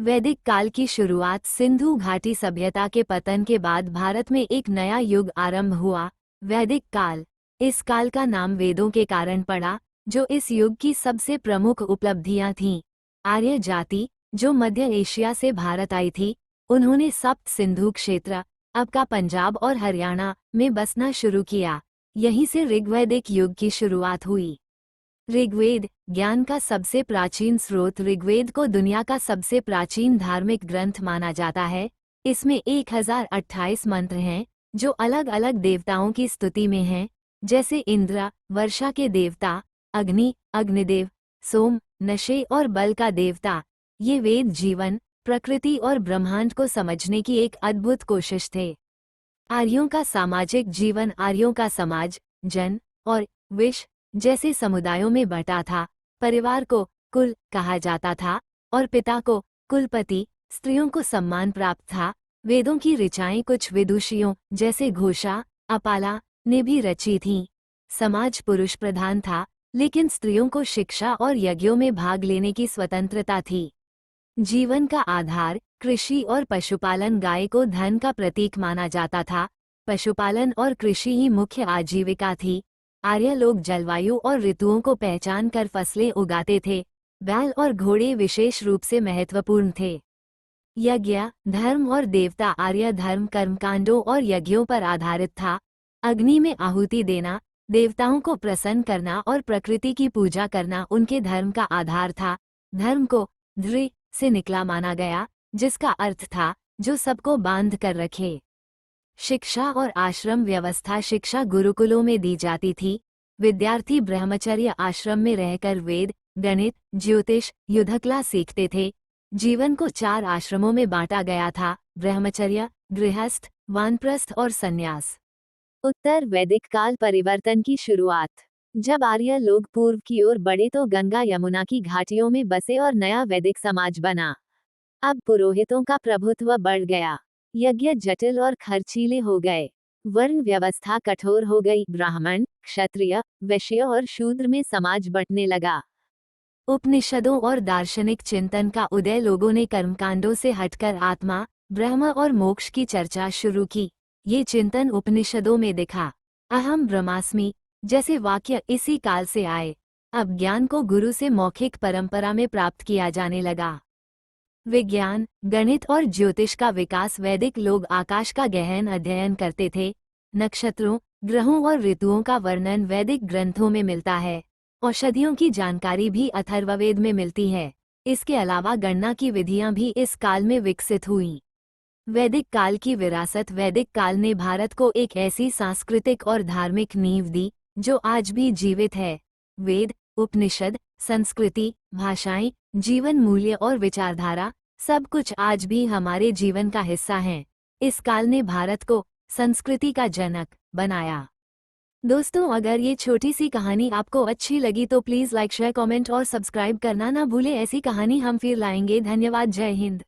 वैदिक काल की शुरुआत सिंधु घाटी सभ्यता के पतन के बाद भारत में एक नया युग आरंभ हुआ, वैदिक काल। इस काल का नाम वेदों के कारण पड़ा, जो इस युग की सबसे प्रमुख उपलब्धियां थीं। आर्य जाति, जो मध्य एशिया से भारत आई थी, उन्होंने सप्त सिंधु क्षेत्र, अब का पंजाब और हरियाणा, में बसना शुरू किया। यहीं से ऋग्वैदिक युग की शुरुआत हुई। ऋग्वेद, ज्ञान का सबसे प्राचीन स्रोत ऋग्वेद को दुनिया का सबसे प्राचीन धार्मिक ग्रंथ माना जाता है। इसमें 1028 मंत्र हैं, जो अलग अलग देवताओं की स्तुति में हैं, जैसे इंद्र, वर्षा के देवता, अग्नि, अग्निदेव, सोम, नशे और बल का देवता। ये वेद जीवन, प्रकृति और ब्रह्मांड को समझने की एक अद्भुत कोशिश थे। आर्यों का सामाजिक जीवन, आर्यों का समाज जन और विश जैसे समुदायों में बटा था। परिवार को कुल कहा जाता था और पिता को कुलपति, स्त्रियों को सम्मान प्राप्त था। वेदों की ऋचाएं कुछ विदुषियों जैसे घोषा, अपाला ने भी रची थीं। समाज पुरुष प्रधान था, लेकिन स्त्रियों को शिक्षा और यज्ञों में भाग लेने की स्वतंत्रता थी। जीवन का आधार कृषि और पशुपालन, गाय को धन का प्रतीक माना जाता था। पशुपालन और कृषि ही मुख्य आजीविका थी। आर्य लोग जलवायु और ऋतुओं को पहचान कर फसलें उगाते थे। बैल और घोड़े विशेष रूप से महत्वपूर्ण थे। यज्ञ, धर्म और देवता, आर्य धर्म कर्मकांडों और यज्ञों पर आधारित था। अग्नि में आहुति देना, देवताओं को प्रसन्न करना और प्रकृति की पूजा करना उनके धर्म का आधार था। धर्म को धृ से निकला माना गया, जिसका अर्थ था जो सबको बांध कर रखे। शिक्षा और आश्रम व्यवस्था, शिक्षा गुरुकुलों में दी जाती थी। विद्यार्थी ब्रह्मचर्य आश्रम में रहकर वेद, गणित, ज्योतिष, युद्धकला सीखते थे। जीवन को 4 आश्रमों में बांटा गया था: ब्रह्मचर्य, गृहस्थ, वानप्रस्थ और संन्यास। उत्तर वैदिक काल परिवर्तन की शुरुआत। जब आर्य लोग पूर्व की ओर बढ़े तो गंगा यमुना की घाटियों में बसे और नया वैदिक समाज बना। अब पुरोहितों का प्रभुत्व बढ़ गया। यज्ञ जटिल और खर्चीले हो गए। वर्ण व्यवस्था कठोर हो गई। ब्राह्मण, क्षत्रिय, वैश्य और शूद्र में समाज बंटने लगा। उपनिषदों और दार्शनिक चिंतन का उदय, लोगों ने कर्मकांडों से हटकर आत्मा, ब्रह्म और मोक्ष की चर्चा शुरू की। ये चिंतन उपनिषदों में दिखा। अहम ब्रह्मास्मि जैसे वाक्य इसी काल से आए। अब ज्ञान को गुरु से मौखिक परंपरा में प्राप्त किया जाने लगा। विज्ञान, गणित और ज्योतिष का विकास, वैदिक लोग आकाश का गहन अध्ययन करते थे। नक्षत्रों, ग्रहों और ऋतुओं का वर्णन वैदिक ग्रंथों में मिलता है। औषधियों की जानकारी भी अथर्ववेद में मिलती है। इसके अलावा गणना की विधियां भी इस काल में विकसित हुईं। वैदिक काल की विरासत, वैदिक काल ने भारत को एक ऐसी सांस्कृतिक और धार्मिक नींव दी जो आज भी जीवित है। वेद, उपनिषद, संस्कृति, भाषाएं, जीवन मूल्य और विचारधारा, सब कुछ आज भी हमारे जीवन का हिस्सा हैं। इस काल ने भारत को संस्कृति का जनक बनाया। दोस्तों, अगर ये छोटी सी कहानी आपको अच्छी लगी तो प्लीज़ लाइक, शेयर, कमेंट और सब्सक्राइब करना ना भूलें। ऐसी कहानी हम फिर लाएंगे। धन्यवाद। जय हिंद।